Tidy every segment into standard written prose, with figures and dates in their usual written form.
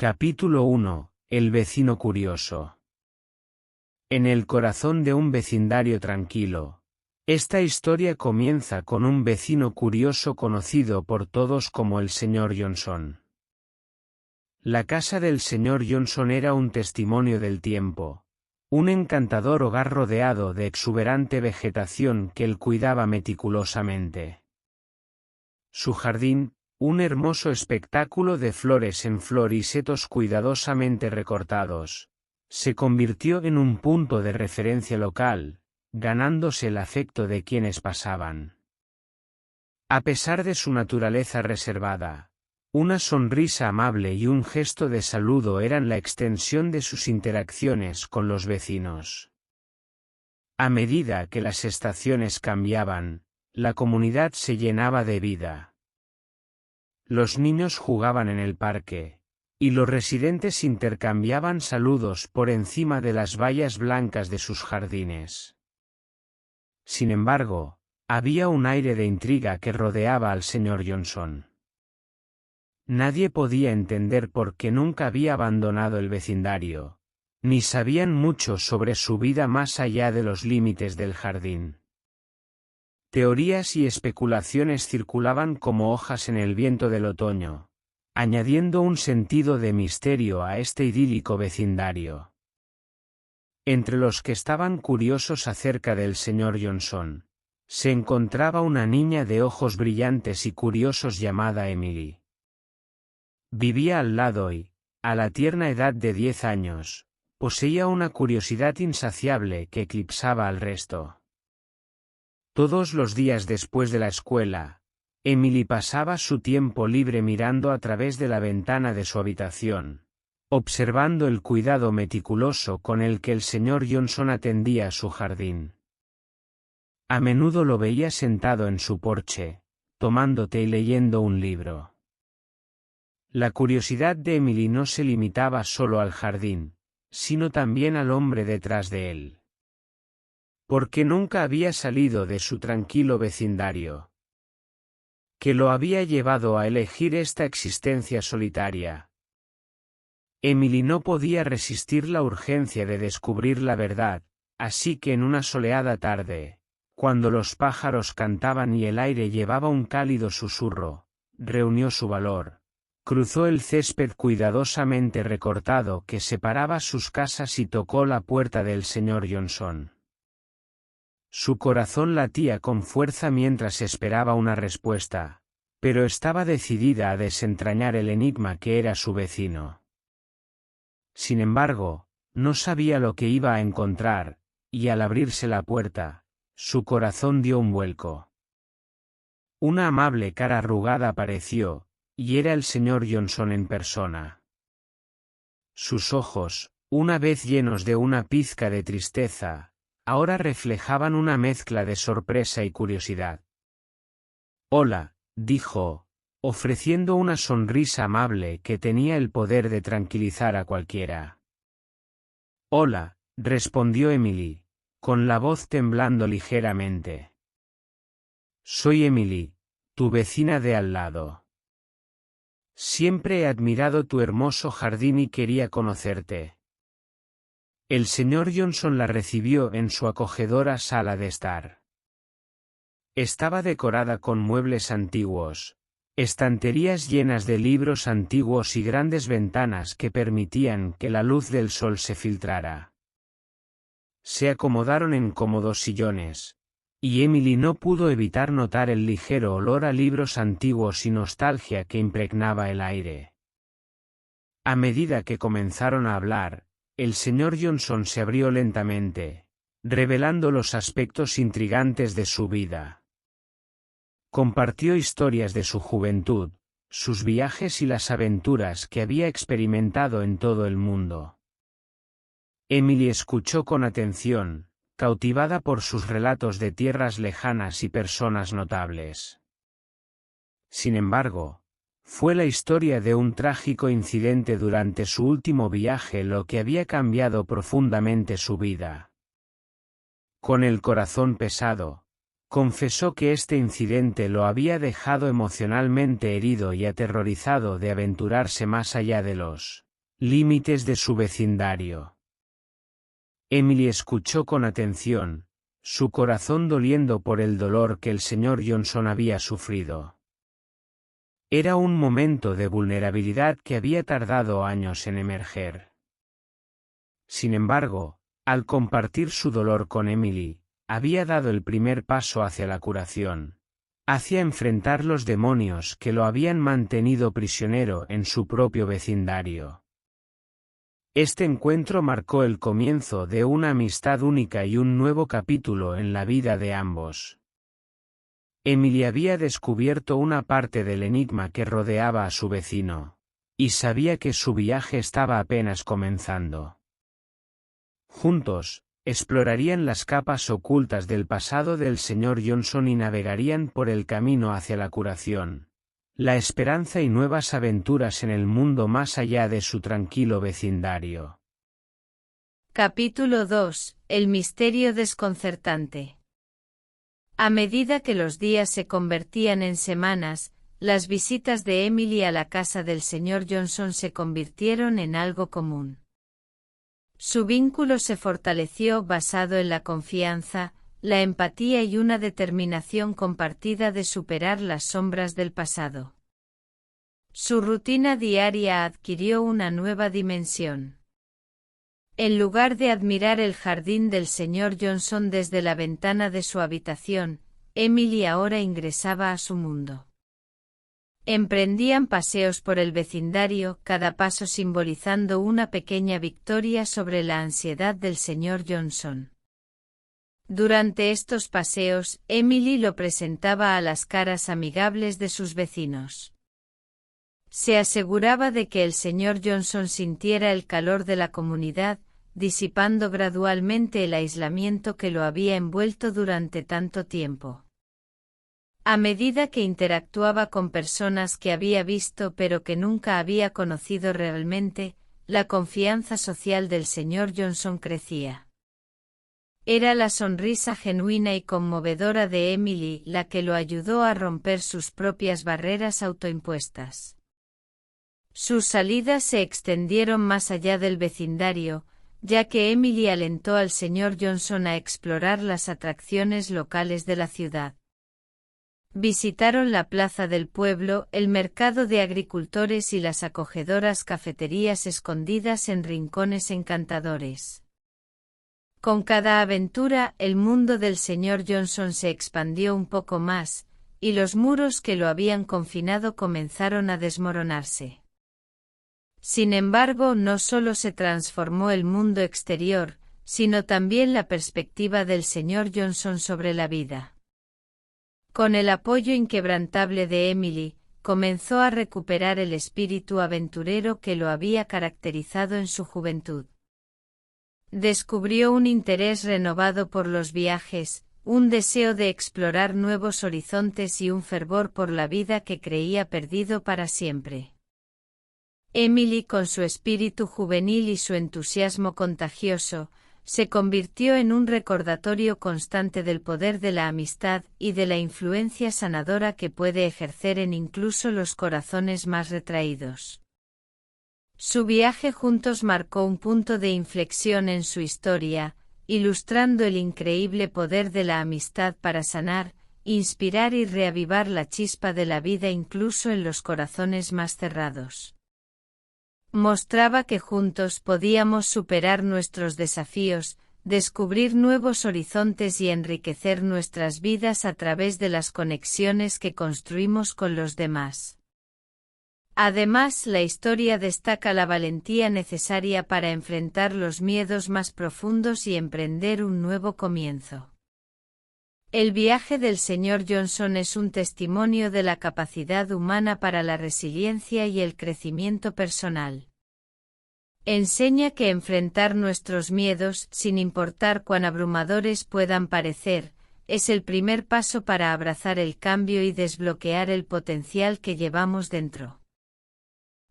Capítulo 1. El vecino curioso. En el corazón de un vecindario tranquilo. Esta historia comienza con un vecino curioso conocido por todos como el señor Johnson. La casa del señor Johnson era un testimonio del tiempo, un encantador hogar rodeado de exuberante vegetación que él cuidaba meticulosamente. Su jardín, un hermoso espectáculo de flores en flor y setos cuidadosamente recortados, se convirtió en un punto de referencia local, ganándose el afecto de quienes pasaban. A pesar de su naturaleza reservada, una sonrisa amable y un gesto de saludo eran la extensión de sus interacciones con los vecinos. A medida que las estaciones cambiaban, la comunidad se llenaba de vida. Los niños jugaban en el parque, y los residentes intercambiaban saludos por encima de las vallas blancas de sus jardines. Sin embargo, había un aire de intriga que rodeaba al señor Johnson. Nadie podía entender por qué nunca había abandonado el vecindario, ni sabían mucho sobre su vida más allá de los límites del jardín. Teorías y especulaciones circulaban como hojas en el viento del otoño, añadiendo un sentido de misterio a este idílico vecindario. Entre los que estaban curiosos acerca del señor Johnson, se encontraba una niña de ojos brillantes y curiosos llamada Emily. Vivía al lado y, a la tierna edad de 10 años, poseía una curiosidad insaciable que eclipsaba al resto. Todos los días después de la escuela, Emily pasaba su tiempo libre mirando a través de la ventana de su habitación, observando el cuidado meticuloso con el que el señor Johnson atendía su jardín. A menudo lo veía sentado en su porche, tomando té y leyendo un libro. La curiosidad de Emily no se limitaba solo al jardín, sino también al hombre detrás de él. Porque nunca había salido de su tranquilo vecindario. ¿Qué lo había llevado a elegir esta existencia solitaria? Emily no podía resistir la urgencia de descubrir la verdad, así que en una soleada tarde, cuando los pájaros cantaban y el aire llevaba un cálido susurro, reunió su valor, cruzó el césped cuidadosamente recortado que separaba sus casas y tocó la puerta del señor Johnson. Su corazón latía con fuerza mientras esperaba una respuesta, pero estaba decidida a desentrañar el enigma que era su vecino. Sin embargo, no sabía lo que iba a encontrar, y al abrirse la puerta, su corazón dio un vuelco. Una amable cara arrugada apareció, y era el señor Johnson en persona. Sus ojos, una vez llenos de una pizca de tristeza, ahora reflejaban una mezcla de sorpresa y curiosidad. «Hola», dijo, ofreciendo una sonrisa amable que tenía el poder de tranquilizar a cualquiera. «Hola», respondió Emily, con la voz temblando ligeramente. «Soy Emily, tu vecina de al lado. Siempre he admirado tu hermoso jardín y quería conocerte». El señor Johnson la recibió en su acogedora sala de estar. Estaba decorada con muebles antiguos, estanterías llenas de libros antiguos y grandes ventanas que permitían que la luz del sol se filtrara. Se acomodaron en cómodos sillones, y Emily no pudo evitar notar el ligero olor a libros antiguos y nostalgia que impregnaba el aire. A medida que comenzaron a hablar, el señor Johnson se abrió lentamente, revelando los aspectos intrigantes de su vida. Compartió historias de su juventud, sus viajes y las aventuras que había experimentado en todo el mundo. Emily escuchó con atención, cautivada por sus relatos de tierras lejanas y personas notables. Sin embargo, fue la historia de un trágico incidente durante su último viaje lo que había cambiado profundamente su vida. Con el corazón pesado, confesó que este incidente lo había dejado emocionalmente herido y aterrorizado de aventurarse más allá de los límites de su vecindario. Emily escuchó con atención, su corazón doliendo por el dolor que el señor Johnson había sufrido. Era un momento de vulnerabilidad que había tardado años en emerger. Sin embargo, al compartir su dolor con Emily, había dado el primer paso hacia la curación, hacia enfrentar los demonios que lo habían mantenido prisionero en su propio vecindario. Este encuentro marcó el comienzo de una amistad única y un nuevo capítulo en la vida de ambos. Emily había descubierto una parte del enigma que rodeaba a su vecino, y sabía que su viaje estaba apenas comenzando. Juntos, explorarían las capas ocultas del pasado del señor Johnson y navegarían por el camino hacia la curación, la esperanza y nuevas aventuras en el mundo más allá de su tranquilo vecindario. Capítulo 2. El misterio desconcertante. A medida que los días se convertían en semanas, las visitas de Emily a la casa del señor Johnson se convirtieron en algo común. Su vínculo se fortaleció basado en la confianza, la empatía y una determinación compartida de superar las sombras del pasado. Su rutina diaria adquirió una nueva dimensión. En lugar de admirar el jardín del señor Johnson desde la ventana de su habitación, Emily ahora ingresaba a su mundo. Emprendían paseos por el vecindario, cada paso simbolizando una pequeña victoria sobre la ansiedad del señor Johnson. Durante estos paseos, Emily lo presentaba a las caras amigables de sus vecinos. Se aseguraba de que el señor Johnson sintiera el calor de la comunidad, disipando gradualmente el aislamiento que lo había envuelto durante tanto tiempo. A medida que interactuaba con personas que había visto pero que nunca había conocido realmente, la confianza social del señor Johnson crecía. Era la sonrisa genuina y conmovedora de Emily la que lo ayudó a romper sus propias barreras autoimpuestas. Sus salidas se extendieron más allá del vecindario, ya que Emily alentó al señor Johnson a explorar las atracciones locales de la ciudad. Visitaron la plaza del pueblo, el mercado de agricultores y las acogedoras cafeterías escondidas en rincones encantadores. Con cada aventura, el mundo del señor Johnson se expandió un poco más, y los muros que lo habían confinado comenzaron a desmoronarse. Sin embargo, no solo se transformó el mundo exterior, sino también la perspectiva del señor Johnson sobre la vida. Con el apoyo inquebrantable de Emily, comenzó a recuperar el espíritu aventurero que lo había caracterizado en su juventud. Descubrió un interés renovado por los viajes, un deseo de explorar nuevos horizontes y un fervor por la vida que creía perdido para siempre. Emily, con su espíritu juvenil y su entusiasmo contagioso, se convirtió en un recordatorio constante del poder de la amistad y de la influencia sanadora que puede ejercer en incluso los corazones más retraídos. Su viaje juntos marcó un punto de inflexión en su historia, ilustrando el increíble poder de la amistad para sanar, inspirar y reavivar la chispa de la vida incluso en los corazones más cerrados. Mostraba que juntos podíamos superar nuestros desafíos, descubrir nuevos horizontes y enriquecer nuestras vidas a través de las conexiones que construimos con los demás. Además, la historia destaca la valentía necesaria para enfrentar los miedos más profundos y emprender un nuevo comienzo. El viaje del señor Johnson es un testimonio de la capacidad humana para la resiliencia y el crecimiento personal. Enseña que enfrentar nuestros miedos, sin importar cuán abrumadores puedan parecer, es el primer paso para abrazar el cambio y desbloquear el potencial que llevamos dentro.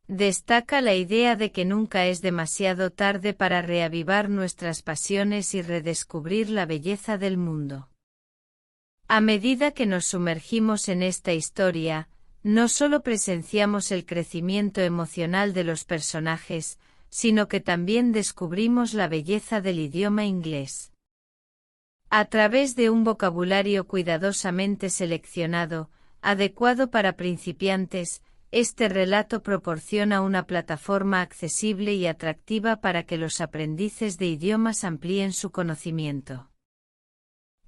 Destaca la idea de que nunca es demasiado tarde para reavivar nuestras pasiones y redescubrir la belleza del mundo. A medida que nos sumergimos en esta historia, no solo presenciamos el crecimiento emocional de los personajes, sino que también descubrimos la belleza del idioma inglés. A través de un vocabulario cuidadosamente seleccionado, adecuado para principiantes, este relato proporciona una plataforma accesible y atractiva para que los aprendices de idiomas amplíen su conocimiento.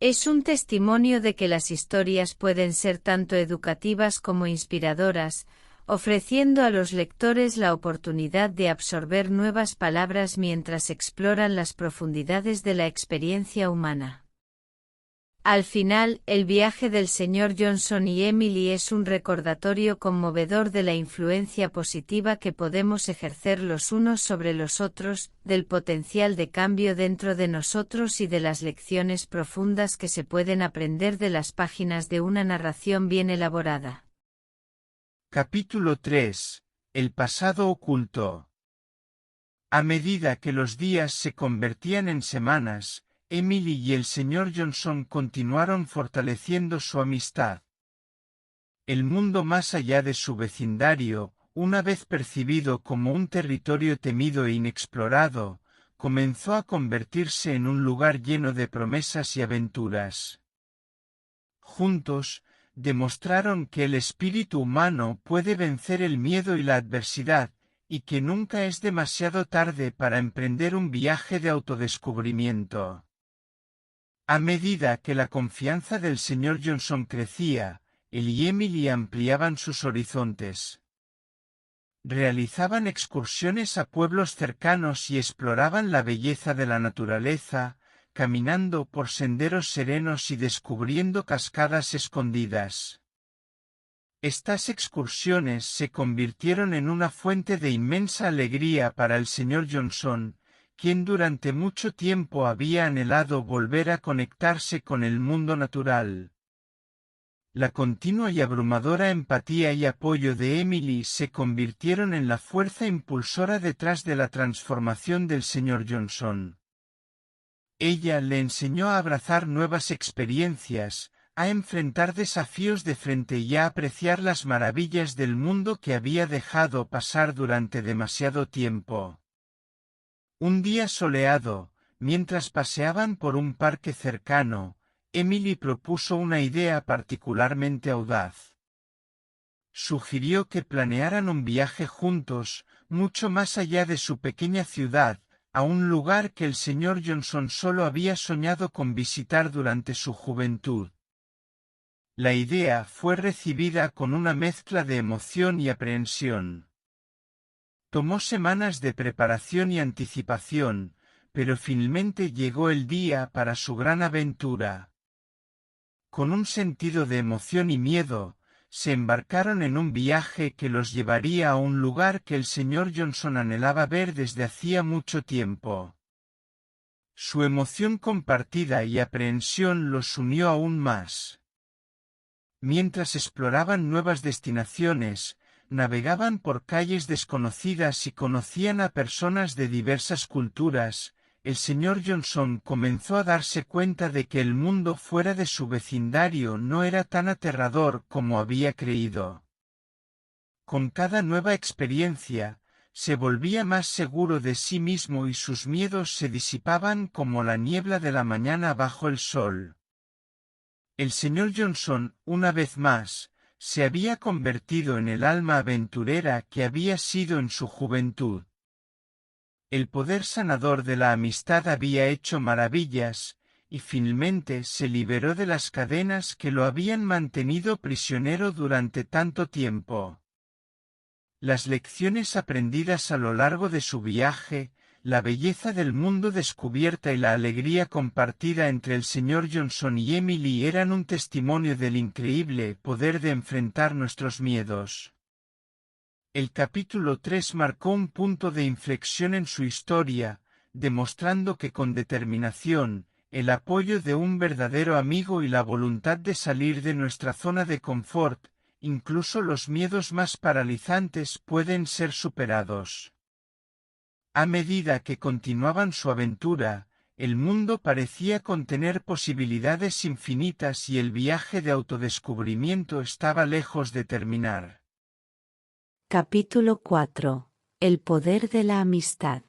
Es un testimonio de que las historias pueden ser tanto educativas como inspiradoras, ofreciendo a los lectores la oportunidad de absorber nuevas palabras mientras exploran las profundidades de la experiencia humana. Al final, el viaje del Sr. Johnson y Emily es un recordatorio conmovedor de la influencia positiva que podemos ejercer los unos sobre los otros, del potencial de cambio dentro de nosotros y de las lecciones profundas que se pueden aprender de las páginas de una narración bien elaborada. Capítulo 3. El pasado oculto. A medida que los días se convertían en semanas, Emily y el Sr. Johnson continuaron fortaleciendo su amistad. El mundo más allá de su vecindario, una vez percibido como un territorio temido e inexplorado, comenzó a convertirse en un lugar lleno de promesas y aventuras. Juntos, demostraron que el espíritu humano puede vencer el miedo y la adversidad, y que nunca es demasiado tarde para emprender un viaje de autodescubrimiento. A medida que la confianza del Sr. Johnson crecía, él y Emily ampliaban sus horizontes. Realizaban excursiones a pueblos cercanos y exploraban la belleza de la naturaleza, caminando por senderos serenos y descubriendo cascadas escondidas. Estas excursiones se convirtieron en una fuente de inmensa alegría para el Sr. Johnson, quien durante mucho tiempo había anhelado volver a conectarse con el mundo natural. La continua y abrumadora empatía y apoyo de Emily se convirtieron en la fuerza impulsora detrás de la transformación del Sr. Johnson. Ella le enseñó a abrazar nuevas experiencias, a enfrentar desafíos de frente y a apreciar las maravillas del mundo que había dejado pasar durante demasiado tiempo. Un día soleado, mientras paseaban por un parque cercano, Emily propuso una idea particularmente audaz. Sugirió que planearan un viaje juntos, mucho más allá de su pequeña ciudad, a un lugar que el Sr. Johnson solo había soñado con visitar durante su juventud. La idea fue recibida con una mezcla de emoción y aprehensión. Tomó semanas de preparación y anticipación, pero finalmente llegó el día para su gran aventura. Con un sentido de emoción y miedo, se embarcaron en un viaje que los llevaría a un lugar que el Sr. Johnson anhelaba ver desde hacía mucho tiempo. Su emoción compartida y aprehensión los unió aún más. Mientras exploraban nuevas destinaciones, navegaban por calles desconocidas y conocían a personas de diversas culturas, el Sr. Johnson comenzó a darse cuenta de que el mundo fuera de su vecindario no era tan aterrador como había creído. Con cada nueva experiencia, se volvía más seguro de sí mismo y sus miedos se disipaban como la niebla de la mañana bajo el sol. El Sr. Johnson, una vez más, se había convertido en el alma aventurera que había sido en su juventud. El poder sanador de la amistad había hecho maravillas, y finalmente se liberó de las cadenas que lo habían mantenido prisionero durante tanto tiempo. Las lecciones aprendidas a lo largo de su viaje, la belleza del mundo descubierta y la alegría compartida entre el Sr. Johnson y Emily eran un testimonio del increíble poder de enfrentar nuestros miedos. El capítulo 3 marcó un punto de inflexión en su historia, demostrando que con determinación, el apoyo de un verdadero amigo y la voluntad de salir de nuestra zona de confort, incluso los miedos más paralizantes pueden ser superados. A medida que continuaban su aventura, el mundo parecía contener posibilidades infinitas y el viaje de autodescubrimiento estaba lejos de terminar. Capítulo 4. el poder de la amistad.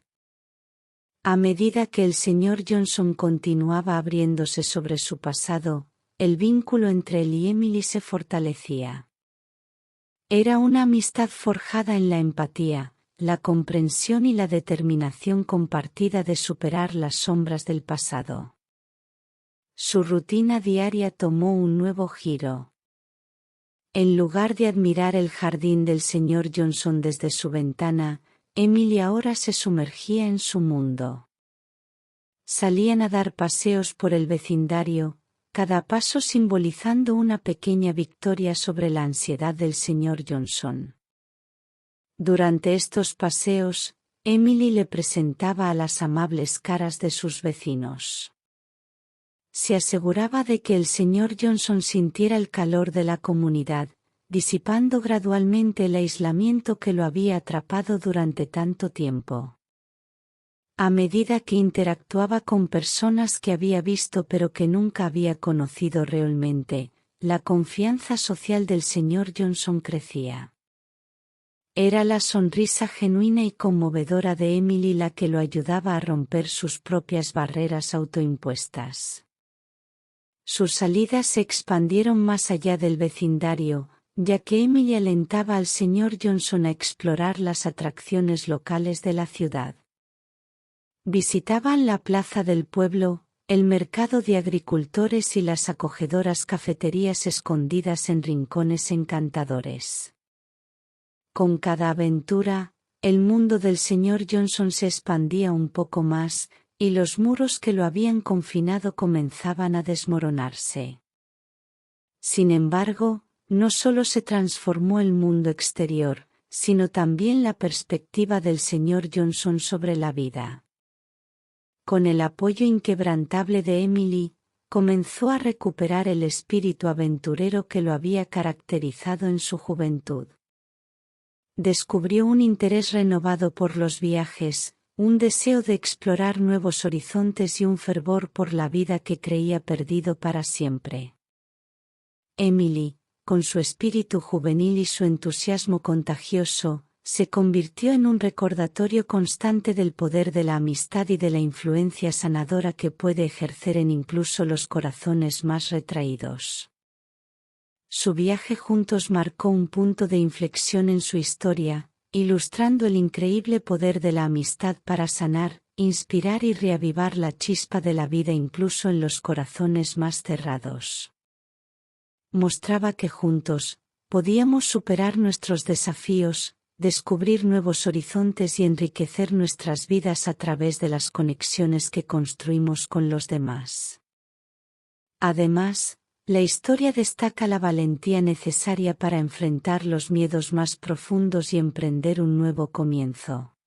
A medida que el señor Johnson continuaba abriéndose sobre su pasado, el vínculo entre él y Emily se fortalecía. Era una amistad forjada en la empatía, la comprensión y la determinación compartida de superar las sombras del pasado. Su rutina diaria tomó un nuevo giro. En lugar de admirar el jardín del señor Johnson desde su ventana, Emily ahora se sumergía en su mundo. Salían a dar paseos por el vecindario, cada paso simbolizando una pequeña victoria sobre la ansiedad del señor Johnson. Durante estos paseos, Emily le presentaba a las amables caras de sus vecinos. Se aseguraba de que el señor Johnson sintiera el calor de la comunidad, disipando gradualmente el aislamiento que lo había atrapado durante tanto tiempo. A medida que interactuaba con personas que había visto pero que nunca había conocido realmente, la confianza social del señor Johnson crecía. Era la sonrisa genuina y conmovedora de Emily la que lo ayudaba a romper sus propias barreras autoimpuestas. Sus salidas se expandieron más allá del vecindario, ya que Emily alentaba al señor Johnson a explorar las atracciones locales de la ciudad. Visitaban la plaza del pueblo, el mercado de agricultores y las acogedoras cafeterías escondidas en rincones encantadores. Con cada aventura, el mundo del señor Johnson se expandía un poco más, y los muros que lo habían confinado comenzaban a desmoronarse. Sin embargo, no solo se transformó el mundo exterior, sino también la perspectiva del señor Johnson sobre la vida. Con el apoyo inquebrantable de Emily, comenzó a recuperar el espíritu aventurero que lo había caracterizado en su juventud. Descubrió un interés renovado por los viajes, un deseo de explorar nuevos horizontes y un fervor por la vida que creía perdido para siempre. Emily, con su espíritu juvenil y su entusiasmo contagioso, se convirtió en un recordatorio constante del poder de la amistad y de la influencia sanadora que puede ejercer en incluso los corazones más retraídos. Su viaje juntos marcó un punto de inflexión en su historia, ilustrando el increíble poder de la amistad para sanar, inspirar y reavivar la chispa de la vida incluso en los corazones más cerrados. Mostraba que juntos, podíamos superar nuestros desafíos, descubrir nuevos horizontes y enriquecer nuestras vidas a través de las conexiones que construimos con los demás. Además, la historia destaca la valentía necesaria para enfrentar los miedos más profundos y emprender un nuevo comienzo.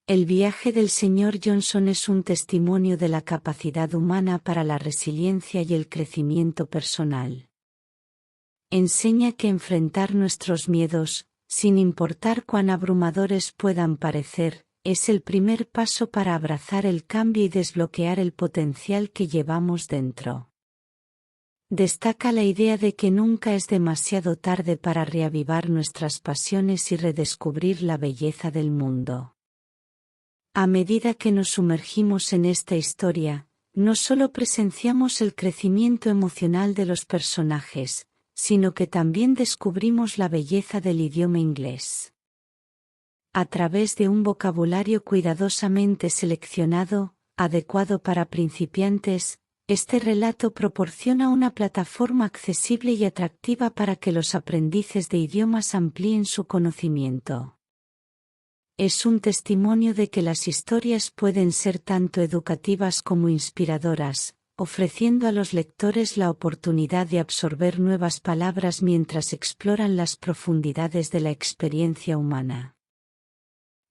El viaje del señor Johnson es un testimonio de la capacidad humana para la resiliencia y el crecimiento personal. Enseña que enfrentar nuestros miedos, sin importar cuán abrumadores puedan parecer, es el primer paso para abrazar el cambio y desbloquear el potencial que llevamos dentro. Destaca la idea de que nunca es demasiado tarde para reavivar nuestras pasiones y redescubrir la belleza del mundo. A medida que nos sumergimos en esta historia, no solo presenciamos el crecimiento emocional de los personajes, sino que también descubrimos la belleza del idioma inglés. A través de un vocabulario cuidadosamente seleccionado, adecuado para principiantes, este relato proporciona una plataforma accesible y atractiva para que los aprendices de idiomas amplíen su conocimiento. Es un testimonio de que las historias pueden ser tanto educativas como inspiradoras, ofreciendo a los lectores la oportunidad de absorber nuevas palabras mientras exploran las profundidades de la experiencia humana.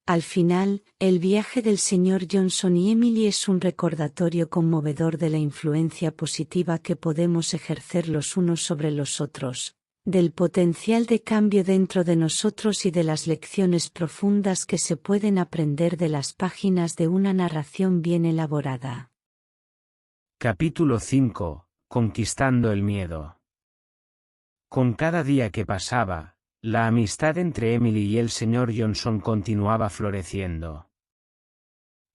Al final, el viaje del señor Johnson y Emily es un recordatorio conmovedor de la influencia positiva que podemos ejercer los unos sobre los otros, del potencial de cambio dentro de nosotros y de las lecciones profundas que se pueden aprender de las páginas de una narración bien elaborada. Capítulo 5. Conquistando el miedo. Con cada día que pasaba, la amistad entre Emily y el señor Johnson continuaba floreciendo.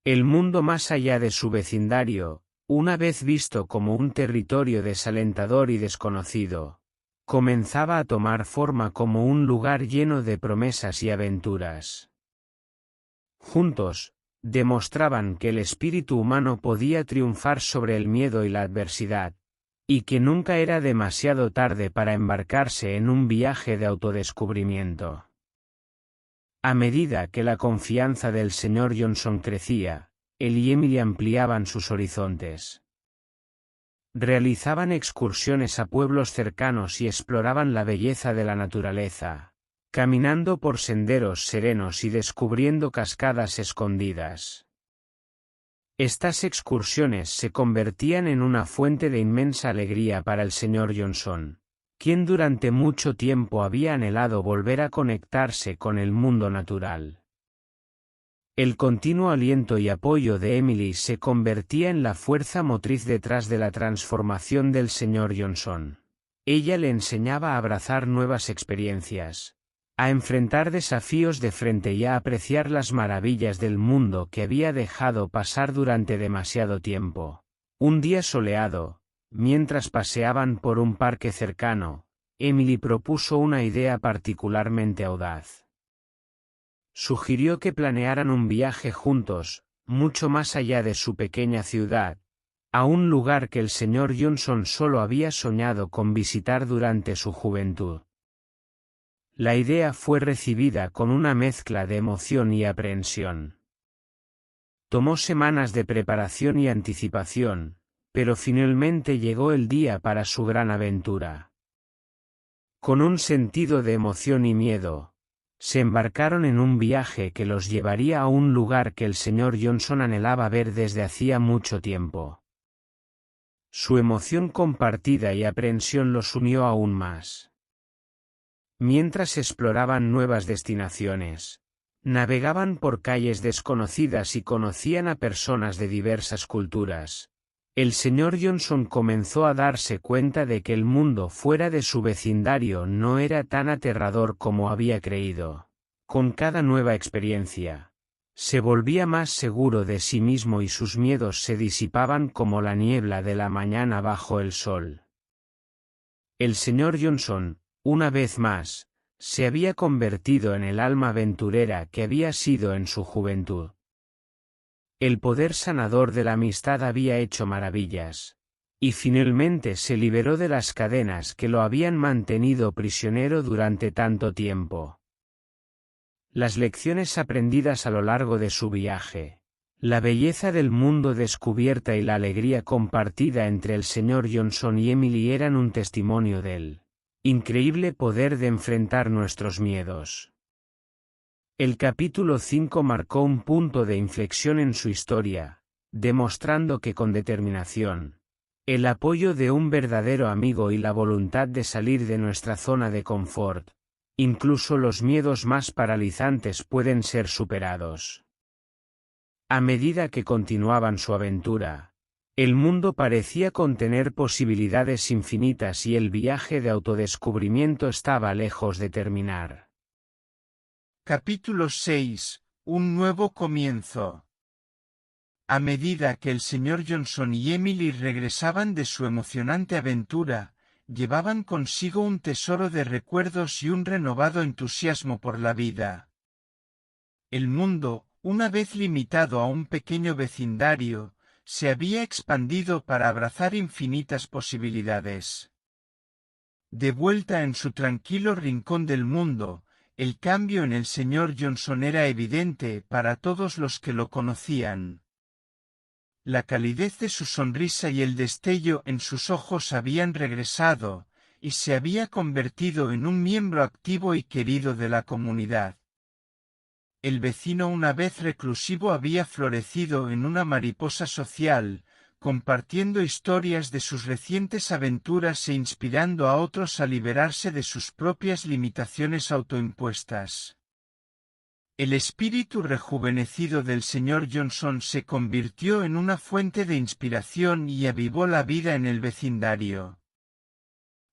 El mundo más allá de su vecindario, una vez visto como un territorio desalentador y desconocido, comenzaba a tomar forma como un lugar lleno de promesas y aventuras. Juntos, demostraban que el espíritu humano podía triunfar sobre el miedo y la adversidad, y que nunca era demasiado tarde para embarcarse en un viaje de autodescubrimiento. A medida que la confianza del señor Johnson crecía, él y Emily ampliaban sus horizontes. Realizaban excursiones a pueblos cercanos y exploraban la belleza de la naturaleza, caminando por senderos serenos y descubriendo cascadas escondidas. Estas excursiones se convertían en una fuente de inmensa alegría para el señor Johnson, quien durante mucho tiempo había anhelado volver a conectarse con el mundo natural. El continuo aliento y apoyo de Emily se convertía en la fuerza motriz detrás de la transformación del señor Johnson. Ella le enseñaba a abrazar nuevas experiencias, a enfrentar desafíos de frente y a apreciar las maravillas del mundo que había dejado pasar durante demasiado tiempo. Un día soleado, mientras paseaban por un parque cercano, Emily propuso una idea particularmente audaz. Sugirió que planearan un viaje juntos, mucho más allá de su pequeña ciudad, a un lugar que el señor Johnson solo había soñado con visitar durante su juventud. La idea fue recibida con una mezcla de emoción y aprehensión. Tomó semanas de preparación y anticipación, pero finalmente llegó el día para su gran aventura. Con un sentido de emoción y miedo, se embarcaron en un viaje que los llevaría a un lugar que el señor Johnson anhelaba ver desde hacía mucho tiempo. Su emoción compartida y aprehensión los unió aún más. Mientras exploraban nuevas destinaciones, navegaban por calles desconocidas y conocían a personas de diversas culturas, el señor Johnson comenzó a darse cuenta de que el mundo fuera de su vecindario no era tan aterrador como había creído. Con cada nueva experiencia, se volvía más seguro de sí mismo y sus miedos se disipaban como la niebla de la mañana bajo el sol. El señor Johnson, una vez más, se había convertido en el alma aventurera que había sido en su juventud. El poder sanador de la amistad había hecho maravillas, y finalmente se liberó de las cadenas que lo habían mantenido prisionero durante tanto tiempo. Las lecciones aprendidas a lo largo de su viaje, la belleza del mundo descubierta y la alegría compartida entre el señor Johnson y Emily eran un testimonio del increíble poder de enfrentar nuestros miedos. El capítulo 5 marcó un punto de inflexión en su historia, demostrando que con determinación, el apoyo de un verdadero amigo y la voluntad de salir de nuestra zona de confort, incluso los miedos más paralizantes pueden ser superados. A medida que continuaban su aventura, el mundo parecía contener posibilidades infinitas y el viaje de autodescubrimiento estaba lejos de terminar. Capítulo 6. Un nuevo comienzo. A medida que el señor Johnson y Emily regresaban de su emocionante aventura, llevaban consigo un tesoro de recuerdos y un renovado entusiasmo por la vida. El mundo, una vez limitado a un pequeño vecindario, se había expandido para abrazar infinitas posibilidades. De vuelta en su tranquilo rincón del mundo, el cambio en el señor Johnson era evidente para todos los que lo conocían. La calidez de su sonrisa y el destello en sus ojos habían regresado, y se había convertido en un miembro activo y querido de la comunidad. El vecino una vez reclusivo había florecido en una mariposa social, compartiendo historias de sus recientes aventuras e inspirando a otros a liberarse de sus propias limitaciones autoimpuestas. El espíritu rejuvenecido del señor Johnson se convirtió en una fuente de inspiración y avivó la vida en el vecindario.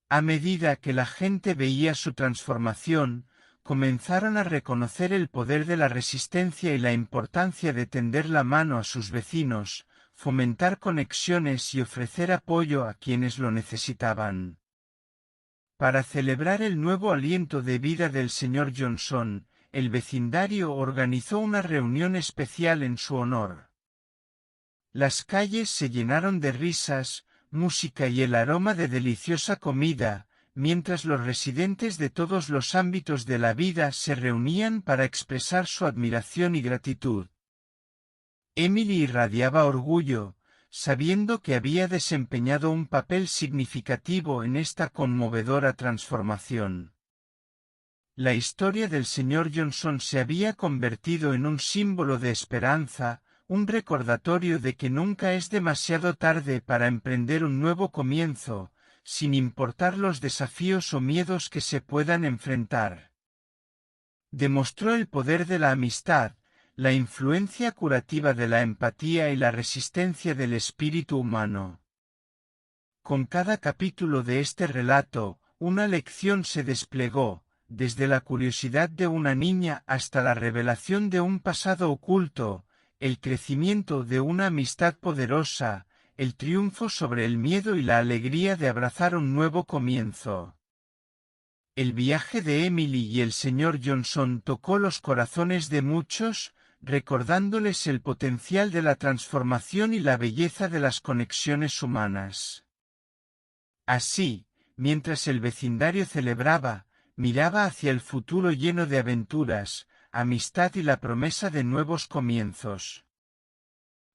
A medida que la gente veía su transformación, comenzaron a reconocer el poder de la resistencia y la importancia de tender la mano a sus vecinos, fomentar conexiones y ofrecer apoyo a quienes lo necesitaban. Para celebrar el nuevo aliento de vida del señor Johnson, el vecindario organizó una reunión especial en su honor. Las calles se llenaron de risas, música y el aroma de deliciosa comida, mientras los residentes de todos los ámbitos de la vida se reunían para expresar su admiración y gratitud. Emily irradiaba orgullo, sabiendo que había desempeñado un papel significativo en esta conmovedora transformación. La historia del señor Johnson se había convertido en un símbolo de esperanza, un recordatorio de que nunca es demasiado tarde para emprender un nuevo comienzo, sin importar los desafíos o miedos que se puedan enfrentar. Demostró el poder de la amistad, la influencia curativa de la empatía y la resistencia del espíritu humano. Con cada capítulo de este relato, una lección se desplegó, desde la curiosidad de una niña hasta la revelación de un pasado oculto, el crecimiento de una amistad poderosa, el triunfo sobre el miedo y la alegría de abrazar un nuevo comienzo. El viaje de Emily y el señor Johnson tocó los corazones de muchos, recordándoles el potencial de la transformación y la belleza de las conexiones humanas. Así, mientras el vecindario celebraba, miraba hacia el futuro lleno de aventuras, amistad y la promesa de nuevos comienzos.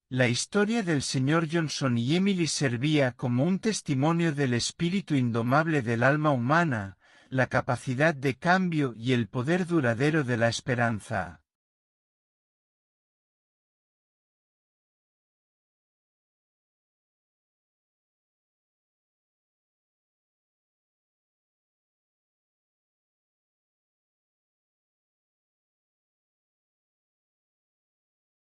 La historia del señor Johnson y Emily servía como un testimonio del espíritu indomable del alma humana, la capacidad de cambio y el poder duradero de la esperanza.